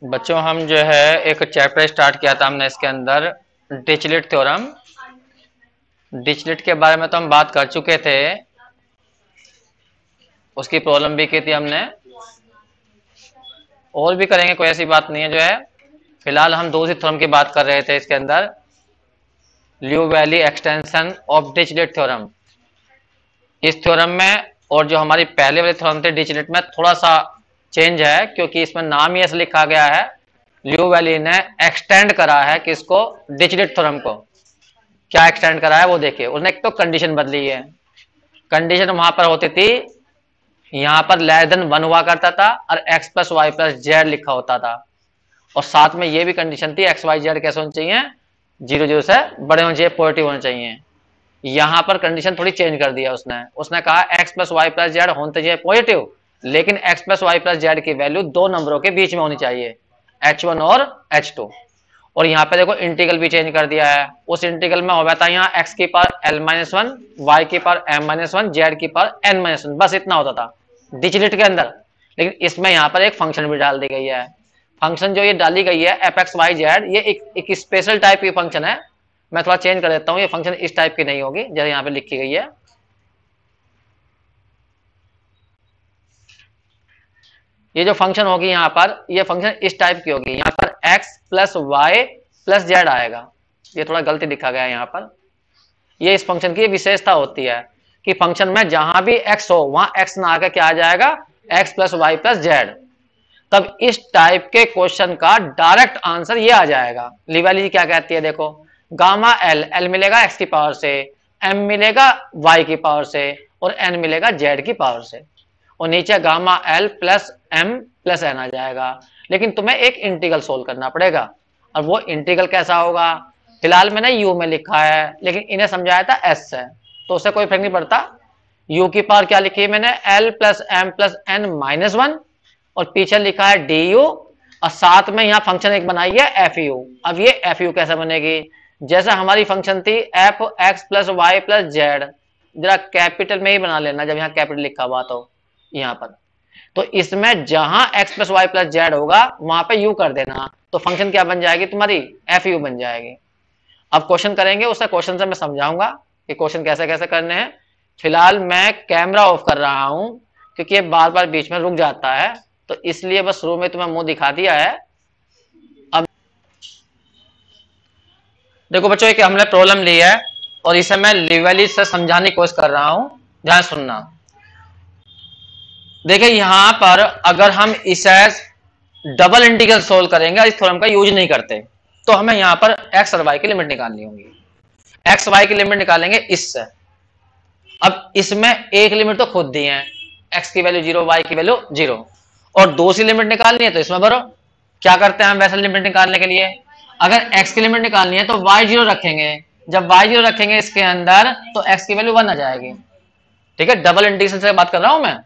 बच्चों हम जो है एक चैप्टर स्टार्ट किया था हमने इसके अंदर डिरिचलेट थ्योरम। डिरिचलेट के बारे में तो हम बात कर चुके थे, उसकी प्रॉब्लम भी की थी हमने, और भी करेंगे, कोई ऐसी बात नहीं है जो है। फिलहाल हम दूसरी थ्योरम की बात कर रहे थे इसके अंदर, Liu valley extension of Dirichlet theorem. इस थ्योरम में और जो हमारी पहले वाली थ्योरम थी डिरिचलेट में थोड़ा सा चेंज है, क्योंकि इसमें नाम ही ऐसे लिखा गया है, लियू वैली ने एक्सटेंड करा है किसको, डिरिचलेट थ्योरम को। क्या एक्सटेंड करा है वो देखिए, उसने एक तो कंडीशन बदली है। कंडीशन वहां पर होती थी, यहां पर लेस देन 1 हुआ करता था और x plus Y plus Z लिखा होता था, और साथ में ये भी कंडीशन थी एक्स वाई जेड कैसे होने चाहिए, 0 0 से बड़े होने चाहिए, पॉजिटिव होने चाहिए। यहां पर कंडीशन थोड़ी चेंज कर दिया उसने। उसने कहा x plus Y plus Z होने चाहिए पॉजिटिव, लेकिन x plus Y plus Z की वैल्यू दो नंबरों के बीच में होनी चाहिए, h1 और h2। और यहाँ पे देखो इंटीग्रल भी चेंज कर दिया है। उस इंटीग्रल में हो गया था यहाँ x की पावर l-1, y की पावर m-1, z की पावर n-1, बस इतना होता था डिरिचलेट के अंदर। लेकिन इसमें यहाँ पर एक फंक्शन भी डाल दी गई है। फंक्शन जो ये डाली गई है f(x,y,z), ये एक स्पेशल टाइप की फंक्शन है। मैं थोड़ा चेंज कर देता हूँ, ये फंक्शन इस टाइप की नहीं होगी जैसे यहाँ पे लिखी गई है। ये जो फंक्शन होगी यहाँ पर, ये फंक्शन इस टाइप की होगी। यहाँ पर x plus Y plus Z आएगा, ये थोड़ा गलती लिखा गया है यहाँ पर। ये इस फंक्शन की विशेषता होती है कि फंक्शन में जहां भी x हो वहां x ना आकर क्या आ जाएगा, x plus Y plus Z. तब इस टाइप के क्वेश्चन का डायरेक्ट आंसर ये आ जाएगा। लिवाली जी क्या कहती है देखो, गामा एल, एल मिलेगा x की पावर से, m मिलेगा y की पावर से, और n मिलेगा z की पावर से, और नीचे gamma L plus m plus n आ जाएगा। लेकिन तुम्हें एक इंटीग्रल सोल्व करना पड़ेगा, और वो इंटीग्रल कैसा होगा, फिलहाल मैंने u में लिखा है, लेकिन इन्हें समझाया था s से, तो उससे कोई फर्क नहीं पड़ता। u की पावर क्या लिखी है मैंने, l plus m plus n-1, और पीछे लिखा है du, और साथ में यहाँ फंक्शन एक बनाई है fu। अब ये fu कैसे बनेगी, जैसा हमारी फंक्शन थी f x plus Y plus Z, जरा कैपिटल में ही बना लेना जब यहाँ कैपिटल लिखा हुआ तो यहाँ पर। तो इसमें जहां x plus Y plus Z होगा वहां पे u कर देना, तो फंक्शन क्या बन जाएगी तुम्हारी, fu बन जाएगी। अब क्वेश्चन करेंगे, उससे क्वेश्चन से मैं समझाऊंगा कि क्वेश्चन कैसे कैसे करने हैं। फिलहाल मैं कैमरा ऑफ कर रहा हूं क्योंकि ये बार बार बीच में रुक जाता है, तो इसलिए बस शुरू में तुम्हें मुंह दिखा दिया है। अब देखो बच्चों, एक हमने प्रॉब्लम ली है और इसे मैं लिवली से समझाने की कोशिश कर रहा हूं, ध्यान सुनना। देखिए यहां पर अगर हम इसे डबल इंटीग्रल सोल्व करेंगे, इस थ्योरम का यूज नहीं करते, तो हमें यहां पर एक्स और वाई की लिमिट निकालनी होगी। एक्स वाई की लिमिट निकालेंगे इससे। अब इसमें एक लिमिट तो खुद दी है, एक्स की वैल्यू 0, वाई की वैल्यू 0, और दूसरी लिमिट निकालनी है तो इसमें भरो। क्या करते हैं हम वैसे लिमिट निकालने के लिए, अगर एक्स की लिमिट निकालनी है तो वाई 0 रखेंगे, जब वाई 0 रखेंगे इसके अंदर तो एक्स की वैल्यू 1 आ जाएगी। ठीक है, डबल इंटीग्रेशन से बात कर रहा हूं मैं,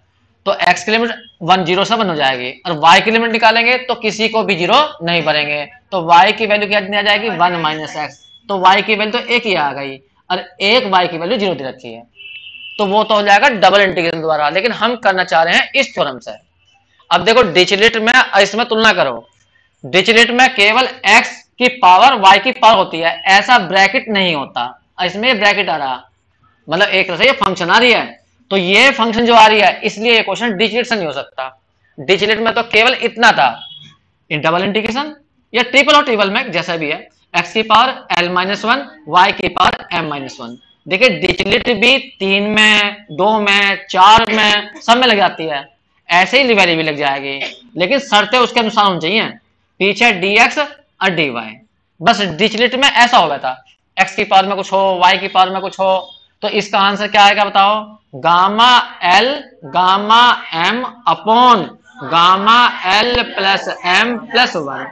तो x की लिमिट 1 0 से 1 हो जाएगी, और y की लिमिट निकालेंगे तो किसी को भी 0 नहीं भरेंगे, तो y की वैल्यू क्या आ जाएगी, 1 माइनस एक्स, तो y की वैल्यू तो एक ही आ गई, और एक y की वैल्यू 0 दे रखी है, तो वो तो हो जाएगा डबल इंटीग्रेशन द्वारा। लेकिन हम करना चाह रहे हैं इस थ्योरम से। अब देखो डिरिचलेट में इसमें तुलना करो, डिरिचलेट में केवल x की पावर y की पावर होती है, ऐसा ब्रैकेट नहीं होता, इसमें ब्रैकेट आ रहा, मतलब एक तरह से ये फंक्शन आ रही है, तो ये फंक्शन जो आ रही है इसलिए ये क्वेश्चन डिरिचलेट से नहीं हो सकता। डिरिचलेट में तो केवल इतना था, इन डबल इंटीग्रेशन या ट्रिपल और ट्रिपल में जैसा भी है, x की पावर l-1, y की पावर m-1। देखिए डिरिचलेट भी 3 में, 2 में, 4 में, सब में लग जाती है, ऐसे ही लिवेली भी लग जाएगी, लेकिन शर्तें उसके अनुसार होनी चाहिए, पीछे dx और dy। बस डिरिचलेट में ऐसा हो गया था, x की पावर में कुछ हो, y की पावर में कुछ हो, तो इसका आंसर क्या आएगा बताओ, gamma L gamma M upon gamma L plus M plus 1।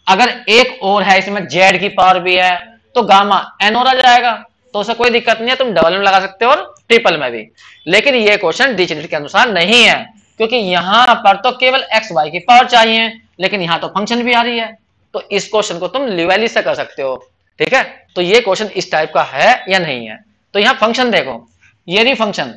अगर एक और है इसमें जेड की पावर भी है तो गामा एन और आ जाएगा, तो उसे कोई दिक्कत नहीं है, तुम डबल में लगा सकते हो और ट्रिपल में भी। लेकिन ये क्वेश्चन डिरिचलेट के अनुसार नहीं है, क्योंकि यहां पर तो केवल एक्स वाई की पावर चाहिए, लेकिन यहां तो फंक्शन भी आ रही है, तो इस क्वेश्चन को तुम लिवेली से कर सकते हो। ठीक है, तो ये क्वेश्चन इस टाइप का है या नहीं है। तो यहां फंक्शन देखो, ये नहीं फंक्शन,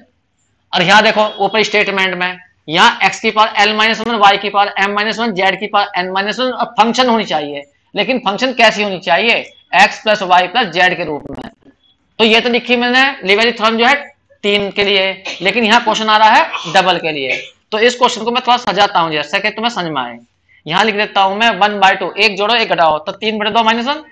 और यहां देखो ऊपर स्टेटमेंट में यहाँ x की power l minus one, y की power m minus one, z की पावर n माइनस वन, और फंक्शन होनी चाहिए। लेकिन फंक्शन कैसी होनी चाहिए? x plus Y plus Z के रूप में। तो ये तो लिखी मैंने लिवेली थ्योरम जो है 3 के लिए, लेकिन यहाँ क्वेश्चन आ रहा है डबल के लिए। तो इस क्वेश्चन को मैं थोड़ा सजाता हूँ जैसे कि तुम्हें समझ में आए। यहाँ लिख देता हूं मैं 1/2, एक जोड़ो एक घटाओ, तो 3/2 माइनस वन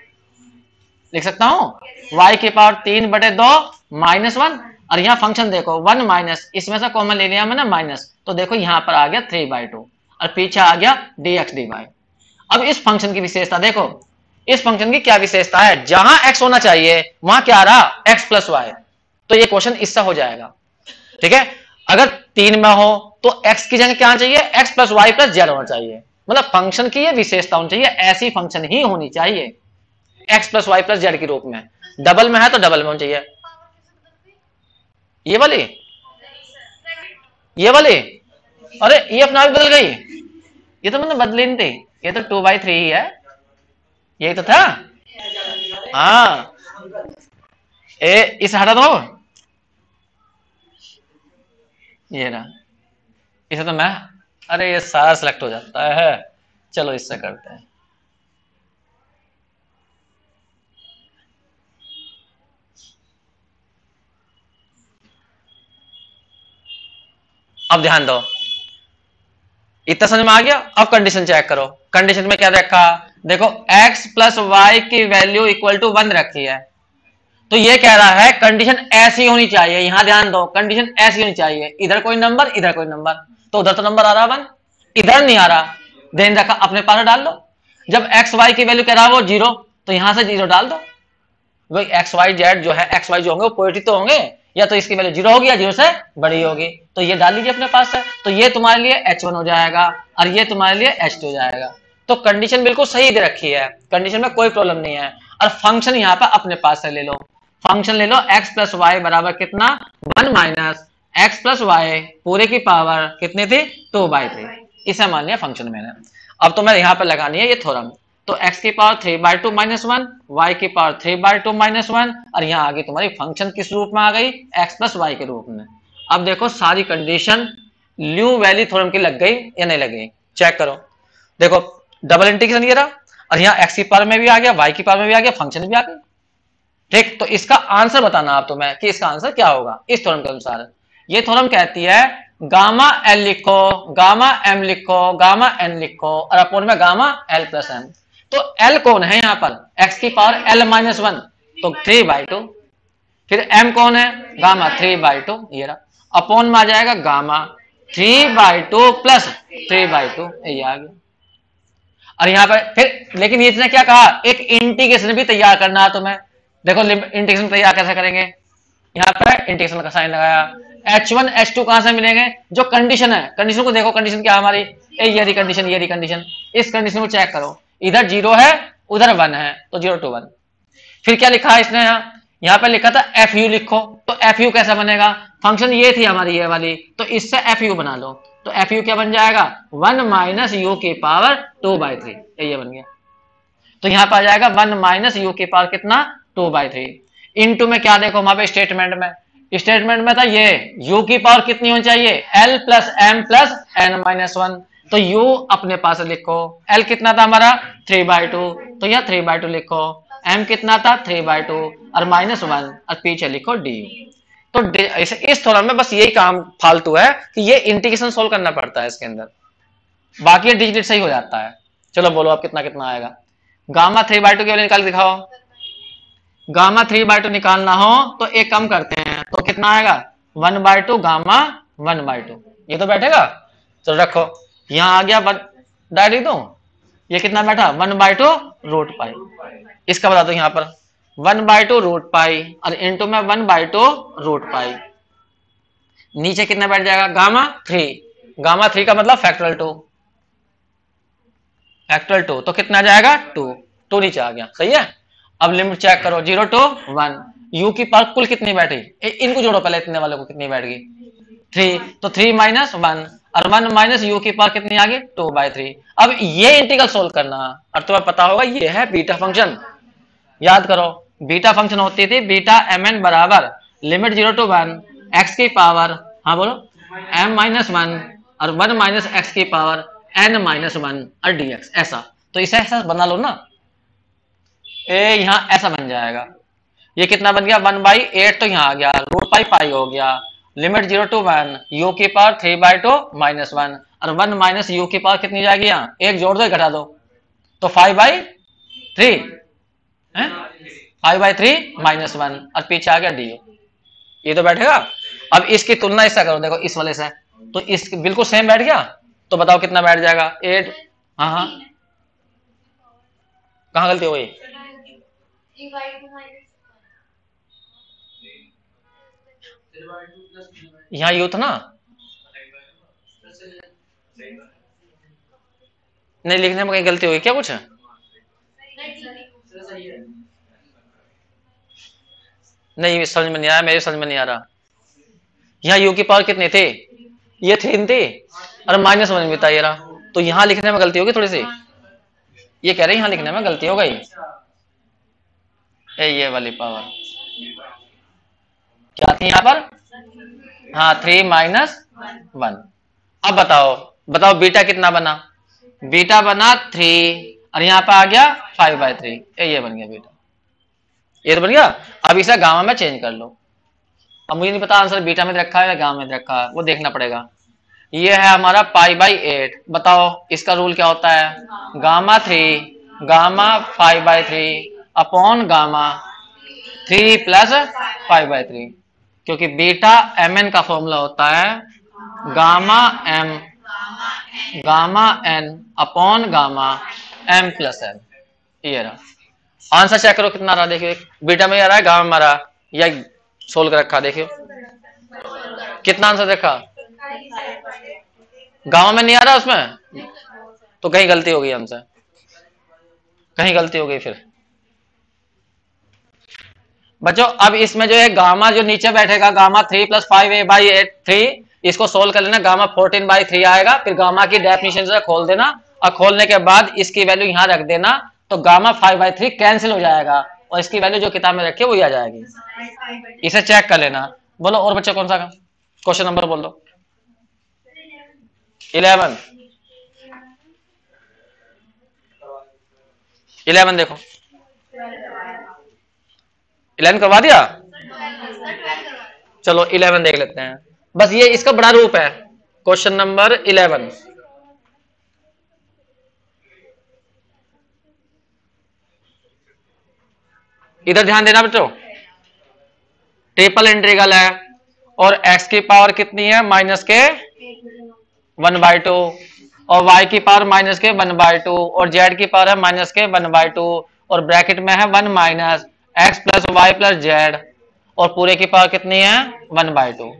लिख सकता हूँ, y की पावर 3/2 माइनस वन, और यहाँ फंक्शन देखो 1 माइनस, इसमें से कॉमन ले लिया मैंने माइनस, तो देखो यहाँ पर आ गया 3/2 और पीछे आ गया dx dy। अब इस फंक्शन की विशेषता देखो, इस फंक्शन की क्या विशेषता है? जहां x होना चाहिए वहां क्या आ रहा? x plus Y. तो ये क्वेश्चन इससे हो जाएगा। ठीक है, अगर 3 में हो तो x की जगह क्या चाहिए? x plus Y plus Z होना चाहिए। मतलब फंक्शन की ये विशेषता होनी चाहिए, ऐसी फंक्शन ही होनी चाहिए x plus Y plus Z के रूप में। डबल में है तो डबल में होनी चाहिए। ये वाली, ये वाली, अरे ये अपना आप बदल गई, ये तो मैंने बदली नहीं थी, ये तो 2/3 ही है, यही तो था। हाँ, इसे हटा दो, ये ना, इसे तो मैं, अरे ये सारा सिलेक्ट हो जाता है, चलो इससे करते हैं। अब ध्यान दो, इतना समझ में आ गया। अब कंडीशन चेक करो, कंडीशन में क्या रखा? देखो x प्लस वाई की वैल्यू इक्वल टू 1 रखी है, तो ये कह रहा है कंडीशन ऐसी होनी चाहिए। यहां ध्यान दो, कंडीशन ऐसी होनी चाहिए, इधर कोई नंबर इधर कोई नंबर, तो उधर तो नंबर आ रहा 1, इधर नहीं आ रहा, देन रखा अपने पास डाल लो। जब एक्स वाई की वैल्यू कह रहा है वो 0, तो यहां से 0 डाल दो। भाई एक्स वाई जेड जो है, एक्स वाई जो होंगे वो पॉजिटिव तो होंगे, या तो इसकी वैल्यू 0 होगी या 0 से बड़ी होगी, तो ये डाल लीजिए अपने पास है। तो ये तुम्हारे लिए h1 हो जाएगा और ये तुम्हारे लिए h2 हो जाएगा। तो कंडीशन बिल्कुल सही दे रखी है, कंडीशन में कोई प्रॉब्लम नहीं है। और फंक्शन यहाँ पर अपने पास से ले लो, फंक्शन ले लो x प्लस वाई बराबर कितना? 1 माइनस एक्स प्लस वाई पूरे की पावर कितनी थी? 2/3। इसे मान लिया फंक्शन मैंने। अब तो मैं यहाँ पर लगानी है ये थ्योरम, तो x की पावर 3/2 माइनस वन, y की पावर 3/2 माइनस वन, और यहाँ आगे तुम्हारी फंक्शन किस रूप में आ गई? x प्लस वाई के रूप में। अब देखो सारी कंडीशन ल्यू वैली थ्योरम की लग गई या नहीं लग गई, चेक करो। देखो डबल इंटीग्रेशन ये रहा, और यहाँ x की पावर में भी आ गया, y की पावर में भी आ गया, फंक्शन भी आ गई। ठीक, तो इसका आंसर बताना आप तुम्हें कि इसका आंसर क्या होगा इस थ्योरम के अनुसार। ये थ्योरम कहती है गामा एल लिखो, गामा एम लिखो, गामा एन लिखो, और अपोन में गामा एल प्लस एम। तो L कौन है यहाँ पर? x की पावर L माइनस वन, तो 3/2। फिर M कौन है? गामा 3/2, ये रहा, अपोन में आ जाएगा गामा 3/2 प्लस 3/2, ये आ गया। और यहाँ पर फिर लेकिन इसने क्या कहा? एक इंटीग्रेशन भी तैयार करना है तुम्हें। देखो इंटीग्रेशन तैयार कैसे करेंगे? यहाँ पर इंटीग्रेशन का साइन लगाया, h1 h2 कहां से मिलेंगे? जो कंडीशन है, कंडीशन को देखो, कंडीशन क्या हमारी? ये रही कंडीशन, ये रही कंडीशन। इस कंडीशन को चेक करो, इधर 0 है उधर 1 है, तो 0 to 1। फिर क्या लिखा है इसने? यहाँ पे लिखा था fu लिखो, तो fu कैसा बनेगा? फंक्शन ये थी हमारी ये वाली, तो इससे fu बना लो, तो fu क्या बन जाएगा? 1 माइनस यू की पावर 2/3, ये बन गया। तो यहाँ पर आ जाएगा 1 माइनस यू की पावर कितना? 2/3। इनटू में क्या देखो वहां पे स्टेटमेंट में था ये u की पावर कितनी होनी चाहिए? l plus M plus n minus one. तो u अपने पास लिखो, l कितना था हमारा? 3/2, तो यह 3/2 लिखो, m कितना था? 3/2 और माइनस वन, और पीछे लिखो du। तो इस थ्योरम में बस यही काम फालतू है कि ये इंटीग्रेशन सोल्व करना पड़ता है इसके अंदर, बाकी डिजिट सही हो जाता है। चलो बोलो अब कितना कितना आएगा? गामा 3/2 की वैल्यू निकाल दिखाओ। गामा 3/2 निकालना हो तो एक कम करते हैं, तो कितना आएगा? 1/2 गामा 1/2, ये तो बैठेगा। चलो रखो, यहाँ आ गया डायरेक्ट दो, ये कितना बैठा? 1/2 रूट पाई। इसका बता दो यहाँ पर 1/2 रूट पाई और इंटू में 1/2 रूट पाई, नीचे कितना बैठ जाएगा? गामा 3। गामा 3 का मतलब फैक्टोरियल 2, फैक्टोरियल 2, तो कितना जाएगा? 2 नीचे आ गया, सही है। अब लिमिट चेक करो, 0 to 1, u की पावर कुल कितनी बैठी? इनको जोड़ो पहले, इतने वाले को कितनी बैठ गई? 3, तो 3 माइनस 1, और 1 माइनस यू की पावर कितनी आ गई? 2/3। अब ये इंटीग्रल सोल्व करना, और तुम्हें पता होगा ये है बीटा फंक्शन। याद करो, बीटा फंक्शन होती थी बीटा mn बराबर लिमिट 0 to 1 x की पावर, हाँ बोलो, m माइनस 1 और 1 माइनस एक्स की पावर n माइनस 1 और dx, ऐसा। तो इसे ऐसा बना लो ना, यहां ऐसा बन जाएगा। ये कितना बन गया 1/8, तो यहाँ आ गया रूट पाई पाई हो गया, लिमिट 0 to 1 u की पावर 3/2 माइनस 1 और 1 माइनस u की पावर कितनी जाएगी, यहाँ एक जोड़ दो घटा दो, तो 5/3 है, 5/3 माइनस 1 और पीछे आ गया डी। ये तो बैठेगा। अब इसकी तुलना इससे करो, देखो इस वाले से, तो इस बिल्कुल सेम बैठ गया। तो बताओ कितना बैठ जाएगा 8। हाँ हाँ, कहाँ गलती हो गई, यहाँ यू था ना, नहीं लिखने में कहीं गलती हुई क्या कुछ, नहीं समझ में नहीं आया, मेरे समझ में नहीं आ रहा। यहाँ यू की पावर कितनी थी, ये 3 थी और माइनस 1 भी था ये रहा, तो यहाँ लिखने में गलती होगी थोड़ी सी, ये कह रहे हैं यहाँ लिखने में गलती हो गई। ये वाली पावर क्या थी यहाँ पर, हाँ 3 माइनस 1। अब बताओ बताओ बीटा कितना बना, बीटा बना 3 और यहाँ पे आ गया 5/3, ये बन गया बीटा, ये तो बन गया। अब इसे गामा में चेंज कर लो। अब मुझे नहीं पता आंसर बीटा में रखा है या गामा में रखा है, वो देखना पड़ेगा। ये है हमारा π/8, बताओ इसका रूल क्या होता है, gamma 3 gamma 5/3 upon gamma 3 plus 5/3, क्योंकि बीटा mn का फॉर्मूला होता है gamma m gamma n upon gamma m plus n। ये रहा आंसर, चेक करो कितना रहा, देखिए बीटा में आ रहा है गामा में आ रहा है, या सोल्व कर रखा, देखियो कितना आंसर देखा, गामा में नहीं आ रहा उसमें, तो कहीं गलती हो गई आंसर, कहीं गलती हो गई फिर बच्चों। अब इसमें जो है गामा जो नीचे बैठेगा गामा 3 प्लस 5a/3, इसको सोल्व कर लेना, गामा 14/3 आएगा। फिर गामा की डेफिनेशन से खोल देना और खोलने के बाद इसकी वैल्यू यहां रख देना, तो गामा 5/3 कैंसिल हो जाएगा और इसकी वैल्यू जो किताब में रखी है वही आ जाएगी। इसे चेक कर लेना। बोलो और बच्चों कौन सा क्वेश्चन नंबर बोल दो, 11 देखो, 11 करवा दिया, चलो 11 देख लेते हैं। बस ये इसका बड़ा रूप है, क्वेश्चन नंबर 11। इधर ध्यान देना बच्चों, ट्रिपल इंटीग्रल है और x की पावर कितनी है माइनस के 1/2 और y की पावर माइनस के 1/2 और z की पावर है माइनस के 1/2 और ब्रैकेट में है 1 minus x plus Y plus z और पूरे की पावर कितनी है 1/2।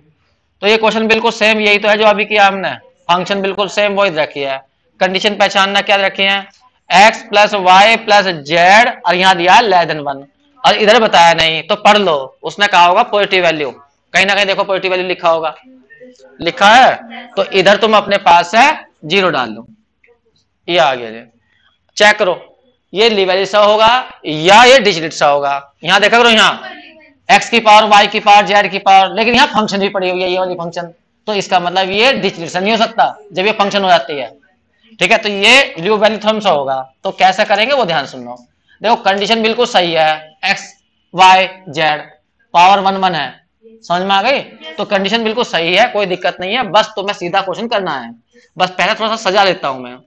तो ये क्वेश्चन बिल्कुल सेम यही तो है जो अभी किया हमने, फंक्शन बिल्कुल सेम वही रखी है। कंडीशन पहचानना क्या रखी है, x plus Y plus z और यहाँ दिया है लेस देन 1 और इधर बताया नहीं, तो पढ़ लो, उसने कहा होगा पॉजिटिव वैल्यू, कहीं ना कहीं देखो पॉजिटिव वैल्यू लिखा होगा, लिखा है, तो इधर तुम अपने पास है 0 डाल लो, ये आ गया। चेक करो ये लिवेलिस सा होगा या ये डिजिट सा होगा, यहाँ देखा करो, यहाँ x की पावर y की पावर z की पावर, लेकिन यहाँ फंक्शन भी पड़ी हुई है ये वाली फंक्शन, तो इसका मतलब ये डिजिट सा नहीं हो सकता जब ये फंक्शन हो जाती है, ठीक है। तो ये लिवेलिथम सा होगा, तो कैसे करेंगे वो ध्यान सुनो। देखो कंडीशन बिल्कुल सही है, x y z पावर 1 1 है, समझ में आ गई, तो कंडीशन बिल्कुल सही है, कोई दिक्कत नहीं है, बस तुम्हें सीधा क्वेश्चन करना है। बस पहले थोड़ा सा सजा देता हूं मैं,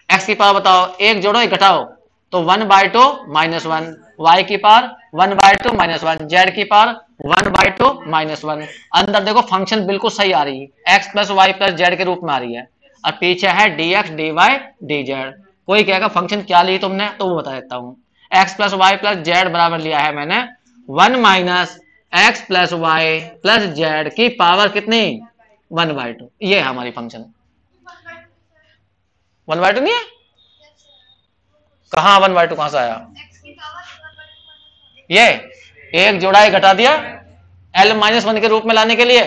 x की पावर बताओ, एक जोड़ो एक घटाओ, तो 1/2 माइनस 1, y की पावर 1/2 माइनस 1, z की पावर 1/2 माइनस 1। अंदर देखो फंक्शन बिल्कुल सही आ रही है, x plus Y plus Z के रूप में आ रही है और पीछे है dx dy dz। कोई कहेगा फंक्शन क्या ली तुमने, तो वो बता देता हूँ, x plus Y plus z बराबर लिया है मैंने 1 minus x plus Y plus Z की पावर कितनी 1/2, ये है हमारी फंक्शन। 1/2 नहीं है, कहाँ 1/2 कहां से आया, ये एक जोड़ा ही घटा दिया l-1 के रूप में लाने के लिए।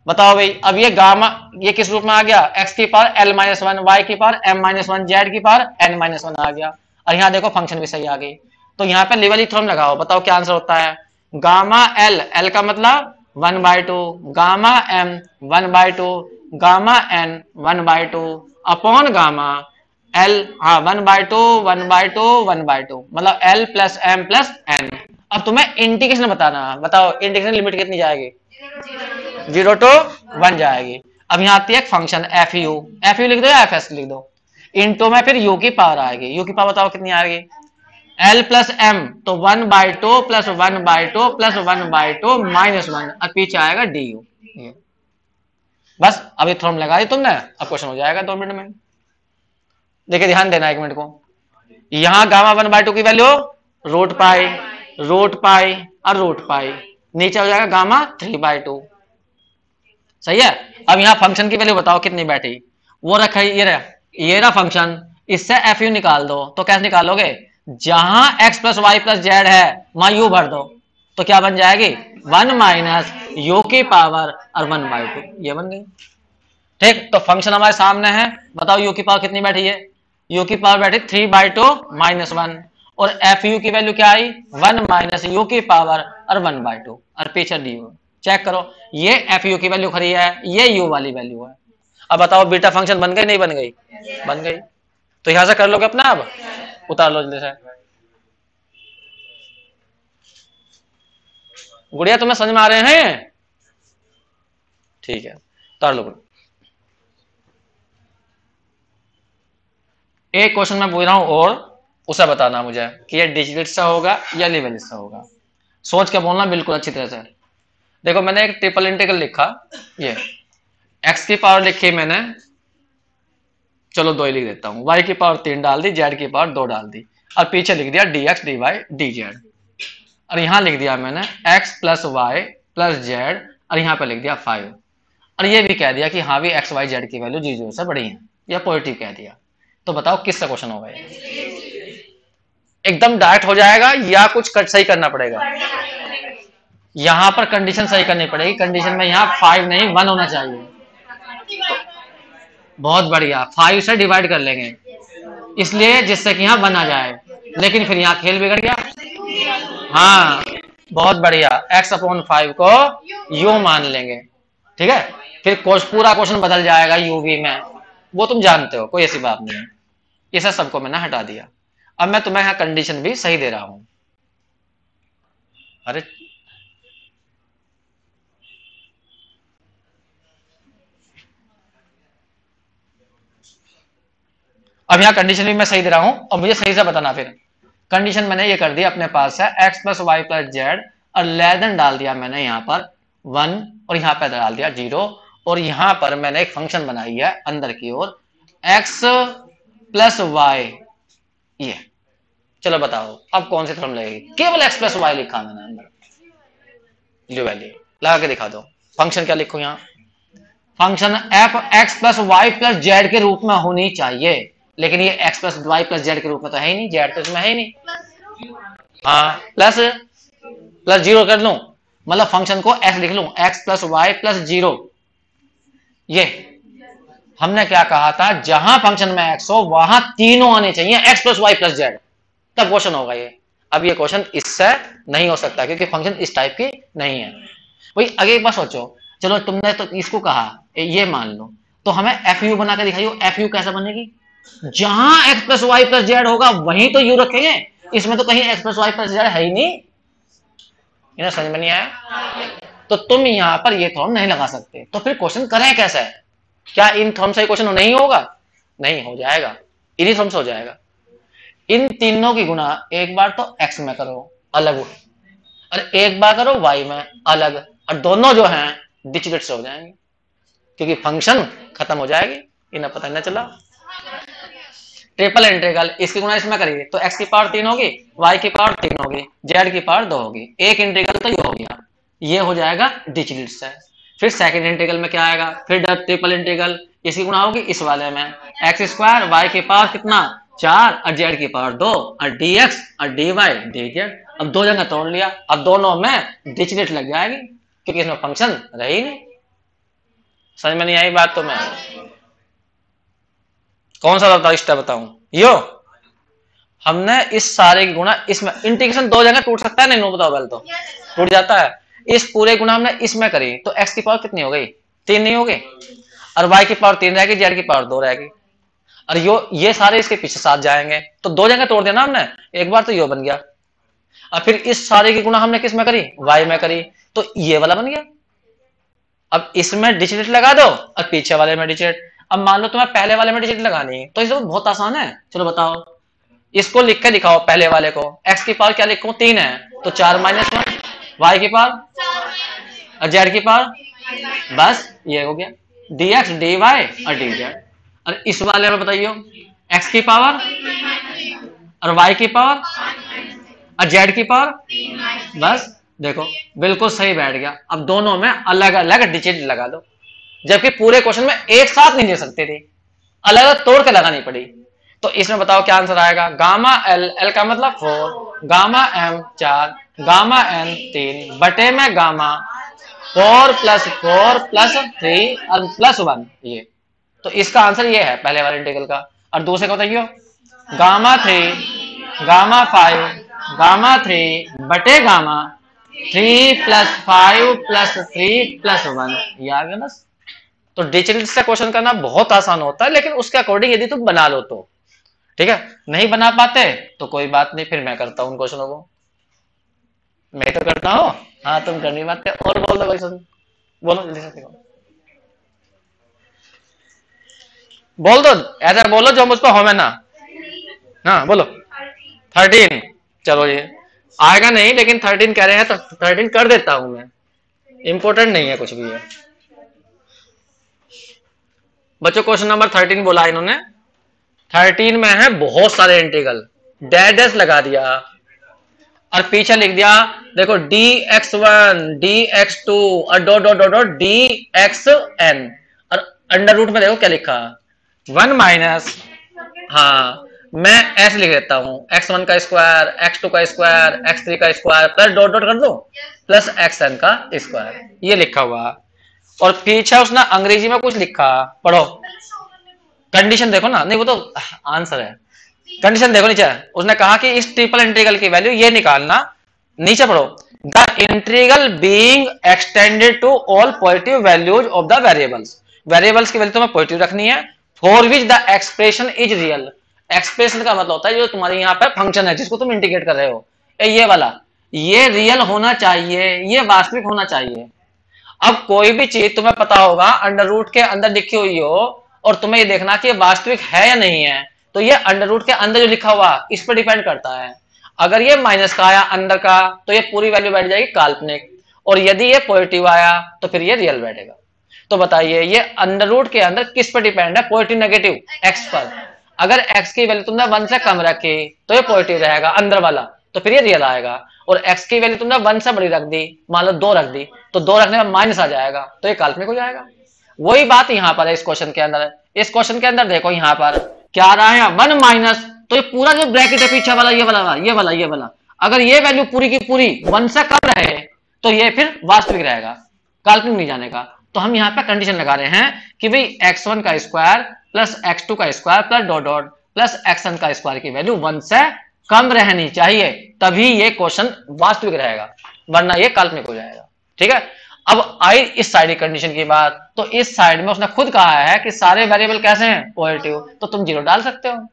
बताओ भाई, अब ये गामा ये किस रूप में आ गया, x की पावर l-1, y की पावर m-1, z की पावर n-1 आ गया, और यहाँ देखो फंक्शन भी सही आ गई। तो यहाँ पे लिवेलिथ्रम लगाओ, बताओ क्या आंसर होता है, गामा l, l का मतलब 1/2, gamma m 1/2, gamma n 1/2 upon gamma l, हाँ 1/2 1/2 1/2 मतलब l plus M plus n. अब तुम्हें इंटीग्रेशन बताना है, बताओ इंटीग्रेशन लिमिट कितनी जाएगी? 0 to 1 जाएगी। अब यहाँ आती है एक function F you, F you लिख दो या एफ एस लिख दो, इंटू में फिर यू की पावर आएगी, यू की पावर बताओ कितनी आएगी? एल प्लस एम तो 1/2 प्लस 1/2 प्लस 1/2 माइनस 1 और पीछे आएगा डी यू। बस अभी थ्रोम लगा दी तुमने, अब क्वेश्चन हो जाएगा 2 मिनट में। देखिए ध्यान देना 1 मिनट को, यहां गामा 1/2 की वैल्यू रूट पाई और रूट पाई, नीचे हो जाएगा गामा 3/2। सही है। अब यहां फंक्शन की वैल्यू बताओ कितनी बैठी, वो रखा ये रहा फंक्शन, इससे एफ यू निकाल दो। तो कैसे निकालोगे? जहां x plus Y plus z है वहां यू भर दो, तो क्या बन जाएगी? 1 माइनस यू की पावर और 1/2, ये बन गई। ठीक, तो फंक्शन हमारे सामने है, बताओ यू की पावर कितनी बैठी है? यू की पावर बैठी 3/2 माइनस 1 और एफ यू की वैल्यू क्या आई? 1 माइनस यू की पावर और 1/2 और पीछे डी यू। चेक करो, ये एफ यू की वैल्यू खड़ी है, ये यू वाली वैल्यू है। अब बताओ बीटा फंक्शन बन गई नहीं बन गई? बन गई। तो यहां से कर लोगे अपना, अब उतार लो जल्दी से। गुड़िया तुम्हें समझ में आ रहे हैं? ठीक है, उतार लो। एक क्वेश्चन मैं पूछ रहा हूं और उसे बताना मुझे कि ये डिजिट से होगा या लेवल से होगा। सोच के बोलना बिल्कुल अच्छी तरह से। देखो मैंने एक ट्रिपल इंटीग्रल लिखा, ये x की पावर लिखी मैंने, चलो 2 ही लिख देता हूं, y की पावर 3 डाल दी, z की पावर 2 डाल दी और पीछे लिख दिया dx dy dz और यहां लिख दिया मैंने x plus Y plus z और यहां पे लिख दिया 5 और ये भी कह दिया कि हाँ भी x y z की वैल्यू 0 से बड़ी है, या पॉजिटिव कह दिया। तो बताओ किसका क्वेश्चन होगा ये? एकदम डायरेक्ट हो जाएगा या कुछ सही करना पड़ेगा? यहां पर कंडीशन सही करनी पड़ेगी। कंडीशन में यहां 5 नहीं 1 होना चाहिए। बहुत बढ़िया, 5 से डिवाइड कर लेंगे इसलिए जिससे कि यहाँ 1 आ जाए, लेकिन फिर यहाँ खेल बिगड़ गया। हाँ बहुत बढ़िया, x/5 को u मान लेंगे, ठीक है। फिर पूरा क्वेश्चन बदल जाएगा uv में, वो तुम जानते हो, कोई ऐसी बात नहीं है। इसे सबको मैंने हटा दिया। अब मैं तुम्हें यहाँ कंडीशन भी सही दे रहा हूं। अरे अब यहाँ कंडीशन भी मैं सही दे रहा हूं और मुझे सही से बताना। फिर कंडीशन मैंने ये कर दिया अपने पास है x plus Y plus z और लेस देन डाल दिया मैंने यहाँ पर 1 और यहाँ पर डाल दिया 0 और यहाँ पर मैंने एक फंक्शन बनाई है अंदर की ओर x प्लस वाई। ये चलो बताओ अब कौन सी थ्योरम लगेगी? केवल x प्लस वाई लिखा मैंने अंदर, जो वैल्यू लगा के दिखा दो। फंक्शन क्या लिखो यहाँ? Function f x plus Y plus Z के रूप में होनी चाहिए, लेकिन ये x plus Y plus Z के रूप में तो है ही नहीं, जेड तो इसमें है ही नहीं। हाँ प्लस 0 कर लूं, मतलब फंक्शन को x लिख लूं, x प्लस वाई प्लस 0। ये हमने क्या कहा था, जहां फंक्शन में x हो वहां तीनों आने चाहिए, x plus Y plus Z, तब क्वेश्चन होगा ये। अब ये क्वेश्चन इससे नहीं हो सकता क्योंकि फंक्शन इस टाइप की नहीं है। वही आगे एक बार सोचो, चलो तुमने तो इसको कहा, ये मान लो, तो हमें एफ यू बना के दिखाइए। एफ यू कैसे बनेगी? जहां x plus Y plus Z होगा वहीं तो यू रखेंगे, इसमें तो कहीं x plus Y plus z है ही नहीं। इन्हें समझ में नहीं आया? तो तुम यहां पर ये थ्योरम नहीं लगा सकते, तो फिर क्वेश्चन करें कैसे? क्या इन थ्योरम से क्वेश्चन नहीं होगा? नहीं हो जाएगा, इन्हीं थ्योरम से हो जाएगा। इन तीनों की गुना एक बार तो x में करो अलग और एक बार करो y में अलग, और दोनों जो हैं डिजिट से हो जाएंगे क्योंकि फंक्शन खत्म हो जाएगी, इन्हें पता नहीं चला। ट्रिपल इंटीग्रल इसकी गुना इसमें करिए तो x की पावर 3 होगी, y की पावर 3 होगी, z की पावर 2 होगी। एक इंटीग्रल तो ये हो गया, ये हो जाएगा डिजिट से। फिर सेकंड इंटीग्रल में क्या आएगा? फिर ट्रिपल इंटीग्रल इसकी गुना होगी इस वाले में, एक्स स्क्वायर y की पावर कितना 4 और z की पावर 2 और dx और dy dz। अब 2 जगह तोड़ लिया, अब दोनों में डिजिट लग जाएगी क्योंकि इसमें फंक्शन रही नहीं। समझ में नहीं आई बात? तो मैं कौन सा स्टेप बताऊं? यो हमने इस सारे की गुणा इसमें, इंटीग्रेशन 2 जगह टूट सकता है नहीं? नो बताओ, पहले तो टूट जाता है। इस पूरे गुणा हमने इसमें करी तो x की पावर कितनी हो गई? 3 नहीं हो गई। और y की पावर 3 रहेगी, z की पावर 2 रहेगी। और ये सारे इसके पीछे साथ जाएंगे, तो 2 जगह तोड़ देना हमने, एक बार तो ये बन गया। और फिर इस सारे की गुणा हमने किस में करी, y में करी, तो ये वाला बन गया। अब इसमें डिजिट लगा दो और पीछे वाले में डिजिट। अब मान लो तुम्हें पहले वाले में डिजिट लगानी है, तो ये बहुत आसान है। चलो बताओ, इसको लिख के दिखाओ पहले वाले को। x की पावर क्या लिखूं, 3 है, तो 4 माइनस 1, y की पावर और z की पावर, बस ये हो गया dx dy और dz। और इस वाले में बताइए, x की पावर और y की पावर और z की पावर, बस देखो बिल्कुल सही बैठ गया। अब दोनों में अलग अलग डिजिट लगा दो, जबकि पूरे क्वेश्चन में एक साथ नहीं दे सकते थे, अलग अलग तोड़ के लगानी पड़ी। तो इसमें बताओ क्या आंसर आएगा, गामा एल, एल का मतलब 4, गामा एम 4, गामा एन 3 बटे में गामा 4 + 4 + 3 और +1 ये। तो इसका आंसर ये है पहले वाले इंटीग्रल का। और दूसरे को बताइए, गामा 3 गामा 5 गामा 3 बटे गामा 3 + 5 + 3 + 1, ये आ गया बस। तो डिजिटल से क्वेश्चन करना बहुत आसान होता है, लेकिन उसके अकॉर्डिंग यदि तुम बना लो तो ठीक है। नहीं बना पाते तो कोई बात नहीं, फिर मैं करता हूं उन क्वेश्चनों को, मैं तो करता हूं। हाँ तुम कर नहीं पाते, और बोल दो क्वेश्चन, बोलो जल्दी से बोल दो, ऐसा बोलो जो मुझ पर हो मैं ना। हाँ बोलो 13, चलो ये आएगा नहीं, लेकिन 13 कह रहे हैं तो 13 कर देता हूं मैं, इंपॉर्टेंट नहीं है कुछ भी है। बच्चों क्वेश्चन नंबर 13 बोला इन्होंने, 13 में है बहुत सारे इंटीग्रल, डैश लगा दिया और पीछे लिख दिया देखो dx1 dx2 और dot dot dot dot dxn, और अंडर रूट में देखो क्या लिखा, 1 माइनस, हाँ मैं ऐसे लिख देता हूं, x1 का स्क्वायर, x2 का स्क्वायर, x3 का स्क्वायर प्लस डॉट डॉट कर दो प्लस xn का स्क्वायर, ये लिखा हुआ। और पीछे उसने अंग्रेजी में कुछ लिखा, पढ़ो कंडीशन देखो ना, नहीं वो तो आंसर है, कंडीशन देखो नीचे, उसने कहा कि इस ट्रिपल इंटीग्रल की वैल्यू ये निकालना, नीचे पढ़ो, the integral being extended to all positive values of the variables, variables की वैल्यू तुम्हें पॉजिटिव रखनी है, for which the expression is real, expression का मतलब होता है जो तुम्हारे यहाँ पे फंक्शन है जिसको तुम इंटीग्रेट कर रहे हो, ये वाला, ये रियल होना चाहिए, ये वास्तविक होना चाहिए। अब कोई भी चीज तुम्हें पता होगा अंडर रूट के अंदर लिखी हुई हो, और तुम्हें ये देखना कि वास्तविक है या नहीं है, तो ये अंडर रूट के अंदर जो लिखा हुआ इस पर डिपेंड करता है। अगर ये माइनस का आया अंदर का, तो ये पूरी वैल्यू बैठ जाएगी काल्पनिक, और यदि ये पॉजिटिव आया तो फिर ये रियल बैठेगा। तो बताइए ये अंडर रूट के अंदर किस पर डिपेंड है, पॉजिटिव नेगेटिव, एक्स पर। अगर एक्स की वैल्यू तुमने 1 से कम रखी तो ये पॉजिटिव रहेगा अंदर वाला, तो फिर ये रियल आएगा। और एक्स की वैल्यू तुमने 1 से बड़ी रख दी, मान लो 2 रख दी, तो 2 रखने में माइनस आ जाएगा, तो ये काल्पनिक हो जाएगा। वही बात यहाँ पर है इस क्वेश्चन के अंदर, इस क्वेश्चन के अंदर देखो यहाँ पर क्या आ रहा है, 1 माइनस, तो ये पूरा जो ब्रैकेट है पीछे वाला, ये वाला अगर ये वैल्यू पूरी की पूरी 1 से कम रहे तो ये फिर वास्तविक रहेगा, काल्पनिक नहीं जाने का। तो हम यहाँ पे कंडीशन लगा रहे हैं कि भाई x1 का स्क्वायर प्लस x2 का square plus dot dot plus xn का स्क्वायर की वैल्यू 1 से कम रहनी चाहिए, तभी ये क्वेश्चन वास्तविक रहेगा, वरना ये काल्पनिक हो जाएगा। ठीक है, अब आई इस साइड की कंडीशन की बात, तो इस साइड में उसने खुद कहा है कि सारे वेरिएबल कैसे हैं, पॉजिटिव, तो तुम 0 डाल सकते हो।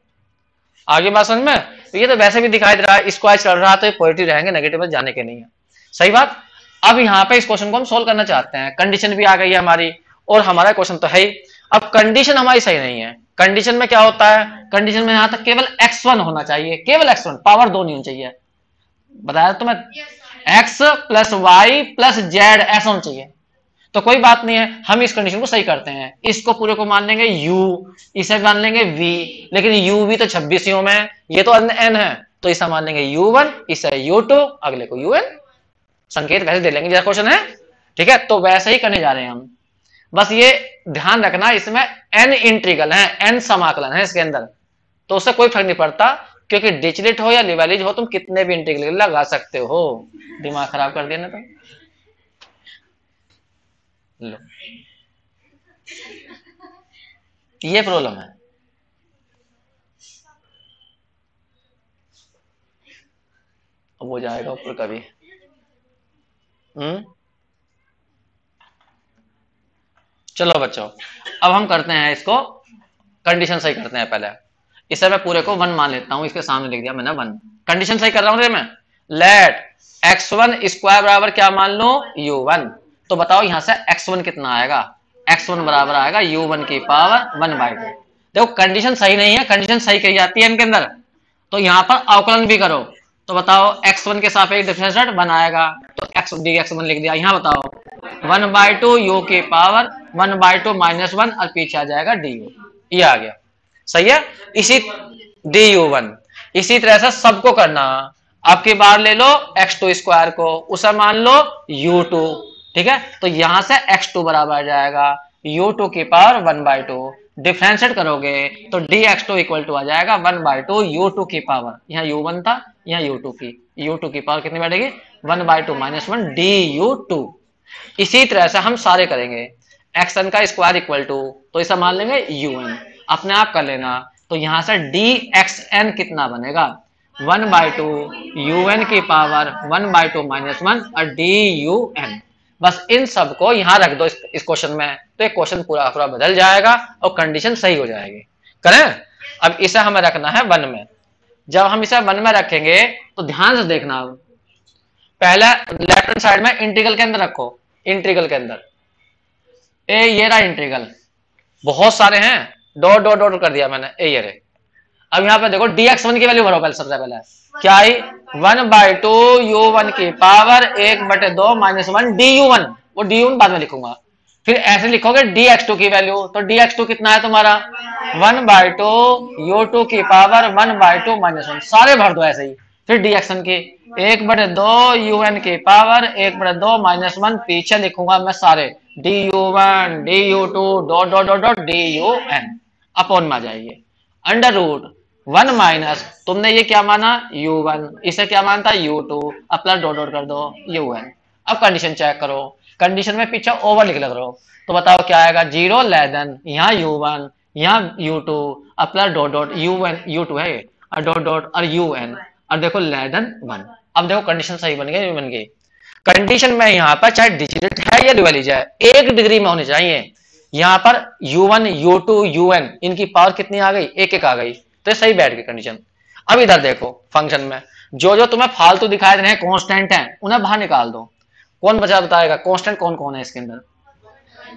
आगे बात समझ में, तो ये तो वैसे भी दिखाई दे रहा है स्क्वायर चल रहा, तो ये पॉजिटिव रहेंगे, नेगेटिव में जाने के नहीं है, सही बात। अब यहाँ पे इस क्वेश्चन को हम सोल्व करना चाहते हैं, कंडीशन भी आ गई है हमारी, और हमारा क्वेश्चन तो है ही। अब कंडीशन हमारी सही नहीं है, कंडीशन में क्या होता है, कंडीशन में यहां तक केवल x1 होना चाहिए, केवल x1, पावर 2 नहीं होनी चाहिए, बताया तो मैं, x plus Y plus z ऐसा होना चाहिए। तो कोई बात नहीं है, हम इस कंडीशन को सही करते हैं, इसको पूरे को मान लेंगे u, इसे मान लेंगे v, लेकिन u भी तो 26 में है, ये तो n है, तो इसे मान लेंगे u1, इसे u2, अगले को un, संकेत वैसे दे लेंगे जैसा क्वेश्चन है। ठीक है, तो वैसे ही करने जा रहे हैं हम, बस ये ध्यान रखना इसमें n इंटीग्रल है, n समाकलन है इसके अंदर, तो उससे कोई फर्क नहीं पड़ता, क्योंकि डिरिचलेट हो या लिवालिज हो, तुम कितने भी इंटीग्रल लगा सकते हो। दिमाग खराब कर दिया ना तो लो, ये प्रॉब्लम है। अब वो जाएगा ऊपर कभी। चलो बच्चों, अब हम करते हैं इसको, कंडीशन सही करते हैं पहले। इसे मैं पूरे को 1 मान लेता हूं, इसके सामने लिख दिया मैंने 1। कंडीशन सही कर रहा हूं मैं। लेट x1 स्क्वायर बराबर क्या मान लो, u1। तो बताओ यहां से x1 कितना आएगा, x1 बराबर आएगा u1 की पावर 1/2। देखो कंडीशन सही नहीं है, कंडीशन सही कही जाती है इनके अंदर, तो यहां पर अवकलन भी करो। तो बताओ x1 के सापेक्ष डिफरेंशिएट बनाएगा, तो x dx1 लिख दिया। यहां बताओ 1/2 u की पावर 1/2 -1 और पीछे आ जाएगा du, ये आ गया। सही है। इसी du1 इसी तरह से सबको करना। आपकी बार ले लो x2 स्क्वायर को, उसे मान लो u2, ठीक है। तो यहां से x2 बराबर आ जाएगा u2 की पावर 1/2। डिफरेंशिएट करोगे तो dx2 इक्वल टू आ जाएगा 1/2 u2 की पावर, यहाँ u1 था यहाँ u2 की पावर कितनी बैठेगी 1/2 -1 du2। इसी तरह से हम सारे करेंगे। xn का स्क्वायर इक्वल टू, तो इसे मान लेंगे un, अपने आप कर लेना। तो यहां से dxn कितना बनेगा 1/2 un की पावर 1/2 -1 और dun। बस इन सबको यहां रख दो इस क्वेश्चन में, तो एक क्वेश्चन पूरा पूरा बदल जाएगा और कंडीशन सही हो जाएगी। करें। अब इसे हमें रखना है 1 में। जब हम इसे 1 में रखेंगे तो ध्यान से देखना, पहले लेफ्ट हैंड साइड में इंटीग्रल के अंदर रखो, इंटीग्रल के अंदर ये रहा इंटीग्रल, बहुत सारे हैं, डॉट डॉट डॉट कर दिया मैंने, ये रहे। अब यहाँ पे देखो dx1 की वैल्यू भरो पहले, सबसे पहले क्या आई 1/2 u1 की पावर 1/2 -1 du1, वो du1 बाद में लिखूंगा। फिर ऐसे लिखोगे dx2 की वैल्यू, तो dx2 कितना है तुम्हारा 1/2 u2 की पावर 1/2 -1, सारे भर दो ऐसे ही। फिर dxn की 1/2 un की पावर 1/2 -1, पीछे लिखूंगा मैं सारे du1 du2 dot dot dot dot dun, upon में आ जाएगी अंडर रूट 1 माइनस, तुमने ये क्या माना u1, इसे क्या मानता u2, अब प्लस डॉट डॉट कर दो un। अब कंडीशन चेक करो, कंडीशन में पीछे ओवर लिख रहो, तो बताओ क्या आएगा 0 लेस देन, यहाँ u1 यहाँ u2, अब प्लस डॉट डॉट u2 है और डॉट डॉट और un, और देखो लेस देन 1। अब देखो कंडीशन सही बन गई, बन गई। कंडीशन में यहाँ पर चाहे डिजिट है या रिवाइज है, 1 डिग्री में होनी चाहिए। यहाँ पर u1 u2 un इनकी पावर कितनी आ गई, 1 आ गई, तो ये सही बैठ गई कंडीशन। अब इधर देखो फंक्शन में जो जो तुम्हें फालतू दिखाई दे रहे हैं कांस्टेंट हैं, उन्हें बाहर निकाल दो। कौन बचा बताएगा कांस्टेंट कौन कौन है इसके अंदर,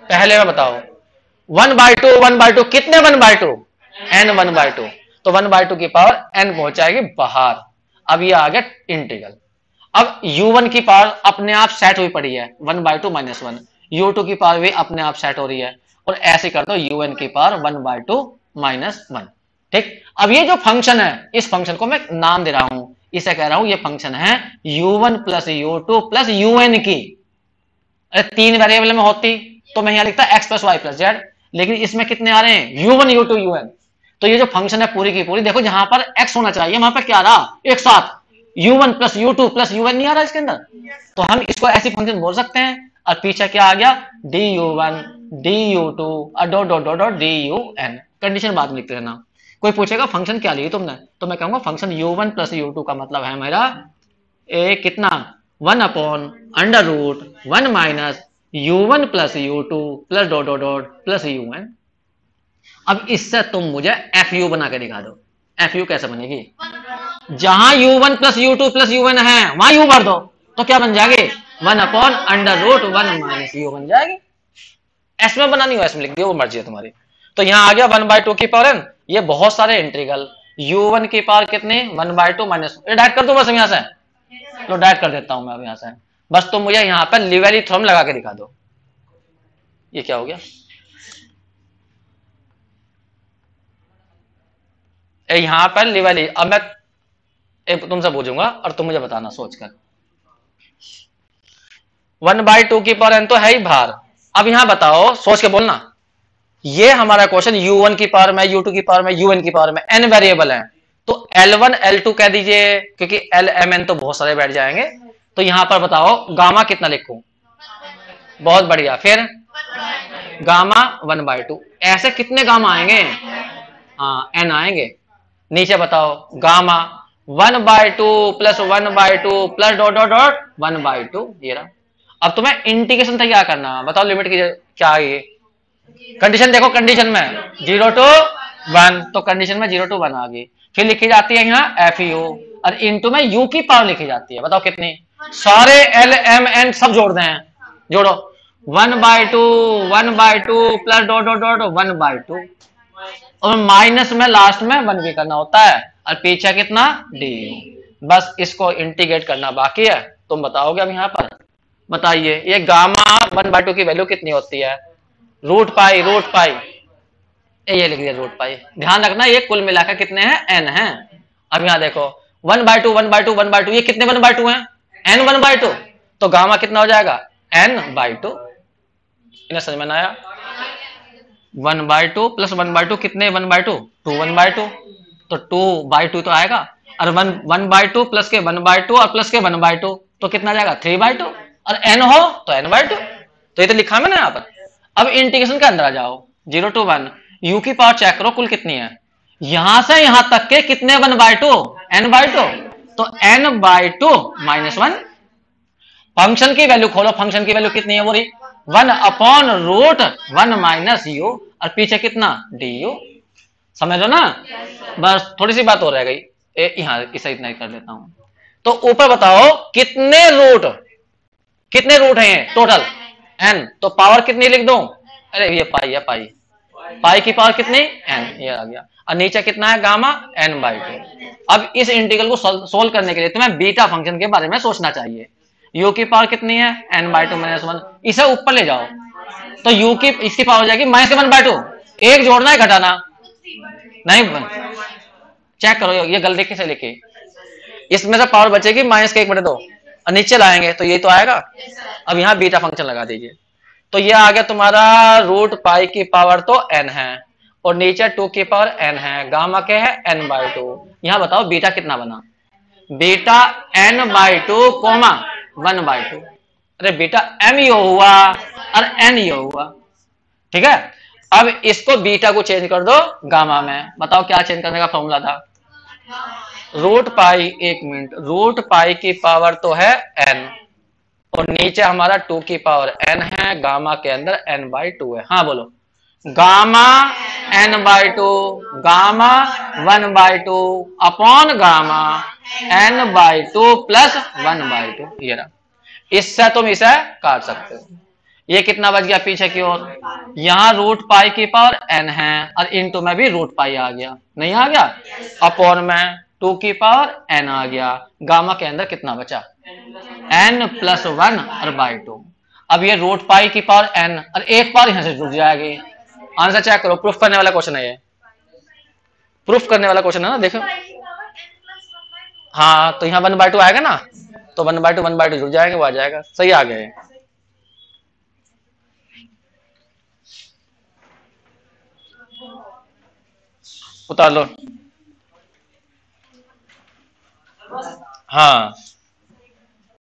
पहले में बताओ 1/2 कितने 1/2 n 1/2, तो 1/2 की पावर n पहुंचाएगी बाहर। अब ये आ गया इंटीग्रल। अब u1 की पावर अपने आप सेट हुई पड़ी है 1/2 -1, u2 की पावर भी अपने आप सेट हो रही है, और ऐसे कर दो un की पावर 1/2 -1। ठीक। अब ये जो फंक्शन है, इस फंक्शन को मैं नाम दे रहा हूं, इसे कह रहा हूं ये फंक्शन है u1 + u2 + un की। अरे 3 वेरिएबल में होती तो मैं यहां लिखता x + y + z, लेकिन इसमें कितने आ रहे हैं u1 u2 un। तो ये जो फंक्शन है पूरी की पूरी, देखो जहां पर x होना चाहिए वहां पर क्या रहा, एक साथ u1 + u2 + un नहीं आ रहा इसके अंदर, तो हम इसको ऐसी फंक्शन बोल सकते हैं। और पीछे क्या आ गया du1 du2 और dot dot dot dot dun। Condition बाद में लिखते रहना। कोई पूछेगा फंक्शन क्या ली तुमने, तो मैं कहूंगा फंक्शन u1 + u2 का मतलब है मेरा कितना 1/√1 minus u1 + u2 + dot dot dot + un। अब इससे तुम मुझे fu बना के दिखा दो। fu कैसे बनेगी, जहां u1 + u2 + un है वहां u भर दो, तो क्या बन जाएगी 1/√1 माइनस u बन जाएगी। एस में बनानी हो एस में लिख दियो, वो मर्जी है तुम्हारी। तो यहां आ गया 1/2 की पावर n, ये बहुत सारे इंटीग्रल u1 की पावर कितने 1/2 -1, डायरेक्ट कर दो बस यहां से, तो डायरेक्ट कर देता हूं मैं अब यहां से। बस तुम मुझे यहां पर लिवेली थ्योरम लगा के दिखा दो। ये क्या हो गया, यहां पर लिवेली। अब मैं तुमसे पूछूंगा और तुम मुझे बताना सोचकर। 1/2 की पावर n तो है ही बाहर। अब यहां बताओ सोच के बोलना, ये हमारा क्वेश्चन u1 की पावर में u2 की पावर में un की पावर में n वेरिएबल है, तो L1 L2 कह दीजिए, क्योंकि LMN तो बहुत सारे बैठ जाएंगे। तो यहां पर बताओ गामा कितना लिखूं, बहुत बढ़िया, फिर गामा 1/2, ऐसे कितने गामा आएंगे, हाँ n आएंगे। नीचे बताओ गामा 1/2 + 1/2 + डॉट डॉट डॉट 1/2, ये रहा। अब तुम्हें इंटीग्रेशन था क्या करना, बताओ लिमिट की क्या है ये कंडीशन देखो, कंडीशन में 0 to 1, तो कंडीशन में 0 to 1 आ गई। फिर लिखी जाती है यहाँ एफ यू, और इनटू में यू की पावर लिखी जाती है। बताओ कितनी, सारे एल एम एन सब जोड़ दें, जोड़ो 1/2 1/2 प्लस डॉट डॉट डॉट 1/2, और माइनस में लास्ट में 1 भी करना होता है, और पीछे कितना डी यू। बस इसको इंटीग्रेट करना बाकी है, तुम बताओगे अब यहाँ पर। बताइए ये गामा 1/2 की वैल्यू कितनी होती है, रूट पाई, रूट पाई, ये लिख दिया रूट पाई। ध्यान रखना ये कुल मिलाकर कितने हैं, एन है। अब यहाँ देखो 1/2 1/2 1/2, ये कितने 1/2 हैं, n 1/2, तो गामा कितना हो जाएगा n/2। इन्हें समझ में आया, 1/2 प्लस 1/2 कितने 1/2, 2 1/2, तो 2/2 तो आएगा, और 1/2 प्लस के 1/2 और प्लस के 1/2 तो कितना जाएगा 3/2, और n हो तो n/2। तो ये तो लिखा मैंने यहाँ पर। अब इंटीग्रेशन के अंदर आ जाओ, 0 to 1, u की पावर चेक करो कुल कितनी है, यहां से यहां तक के कितने 1/2, n/2, तो n/2 -1। फंक्शन की वैल्यू खोलो, फंक्शन की वैल्यू कितनी है, वो 1/√1 माइनस यू, और पीछे कितना डी यू। समझ लो ना, बस थोड़ी सी बात हो रह गई, यहाँ इसे इतना ही कर लेता हूं। तो ऊपर बताओ कितने रूट हैं टोटल, n, तो पावर कितनी लिख दो, अरे ये पाई है, पाई की पावर कितनी n, ये आ गया, और नीचे कितना है गामा n/2। अब इस इंटीग्रल को सोल्व करने के लिए तुम्हें बीटा फंक्शन के बारे में सोचना चाहिए। u की पावर कितनी है n/2 -1, इसे ऊपर ले जाओ तो u की इसकी पावर हो जाएगी -1/2, एक जोड़ना है घटाना नहीं, चेक करो ये गलती कैसे लिखी, इसमें से पावर बचेगी -1/2, और नीचे लाएंगे तो ये तो आएगा। अब यहाँ बीटा फंक्शन लगा दीजिए, तो ये आ गया तुम्हारा रूट पाई की पावर तो n है, और नीचे 2 की पावर n है, गामा क्या है n/2। यहाँ बताओ बीटा कितना बना, बीटा n/2 कोमा 1/2, अरे बेटा m यो हुआ और n यो हुआ, ठीक है। अब इसको बीटा को चेंज कर दो गामा में, बताओ क्या चेंज करने का फॉर्मूला था, रूट पाई, एक मिनट, रूट पाई की पावर तो है n, और नीचे हमारा 2 की पावर n है, गामा के अंदर n/2 है। हाँ बोलो, gamma n/2, gamma 1/2 upon gamma n/2 plus 1/2, ये रहा। इससे तुम इसे काट सकते हो। ये कितना बच गया पीछे की ओर, यहां रूट पाई की पावर n है, और इनटू में भी रूट पाई आ गया, नहीं आ गया, अपॉन में 2 की पावर n आ गया, गामा के अंदर कितना बचा n + 1 और /2। अब ये रूट पाई की पावर n और एक पावर यहां से जुड़ जाएगी। आंसर चेक करो, प्रूफ करने वाला क्वेश्चन है ये, प्रूफ करने वाला क्वेश्चन है ना, देखो। हाँ तो यहाँ 1/2 आएगा ना, तो 1/2 जुड़ जाएंगे, वो आ जाएगा, सही आ गए। उतार लो, हाँ